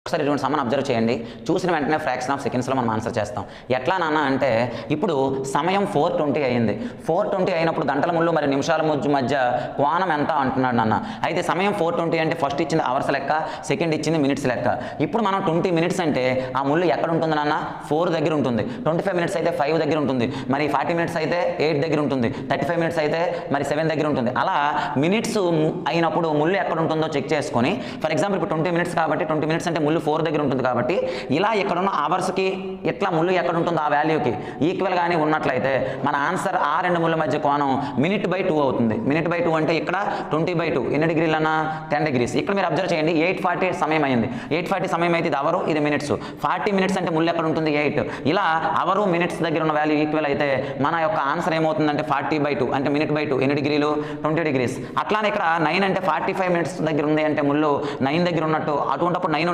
ఒకసారి ఇటువంటి సమ్మని అబ్జర్వ్ చేయండి. చూసిన వెంటనే ఫ్రాక్షన్ ఆఫ్ సెకండ్స్లో మనం ఆన్సర్ చేస్తాం. ఎట్లా నాన్న అంటే ఇప్పుడు సమయం 4:20 అయింది. 4:20 అయినప్పుడు గంటల ముళ్ళు మరి నిమిషాల మధ్య కోణం ఎంత అంటున్నాడు నాన్న. అయితే సమయం 4:20 అంటే ఫస్ట్ ఇచ్చింది అవర్స్ లెక్క, సెకండ్ ఇచ్చింది మినిట్స్ లెక్క. ఇప్పుడు మనం 20 మినిట్స్ అంటే ఆ ముళ్ళు ఎక్కడ ఉంటుంది నాన్న? 4 దగ్గర ఉంటుంది. 25 మినిట్స్ అయితే 5 దగ్గర ఉంటుంది. మరి 40 మినిట్స్ అయితే 8 దగ్గర ఉంటుంది. 35 మినిట్స్ అయితే మరి 7 దగ్గర ఉంటుంది. అలా మినిట్స్ అయినప్పుడు ముళ్ళు ఎక్కడ ఉంటుందో చెక్ చేసుకొని, ఫర్ ఎగ్జాంపుల్ ఇప్పుడు 20 మినిట్స్ కాబట్టి 20 మినిట్స్ అంటే ముళ్ళు 4 దగ్గర ఉంటుంది కాబట్టి ఇలా ఇక్కడ ఉన్న అవర్స్కి ఎట్లా ముళ్ళు ఎక్కడ ఉంటుందో ఆ వాల్యూకి ఈక్వల్గానే ఉన్నట్లయితే మన ఆన్సర్ ఆ రెండు ముళ్ళ మధ్య కోణం మినిట్ బై 2 అవుతుంది. మినిట్ బై 2 అంటే ఇక్కడ 20/2 ఎన్ని డిగ్రీలు అన్నా 10 degrees. ఇక్కడ మీరు అబ్జర్వ్ చేయండి 8:40 సమయం అయింది. 8:40 సమయం అయితే ఇది అవరు, ఇది మినిట్స్. 40 మినిట్స్ అంటే ముళ్ళు ఎక్కడ ఉంటుంది? 8. ఇలా అవరు మినిట్స్ దగ్గర ఉన్న వాల్యూ ఈక్వల్ అయితే మన యొక్క ఆన్సర్ ఏమవుతుందంటే 40/2 అంటే మినిట్ బై 2 ఎన్ని డిగ్రీలు? 20 degrees. అట్లానే ఇక్కడ 9 అంటే 45 మినిట్స్ దగ్గర ఉంది అంటే ముళ్ళు 9 దగ్గర ఉన్నట్టు. అటువంటిప్పుడు 9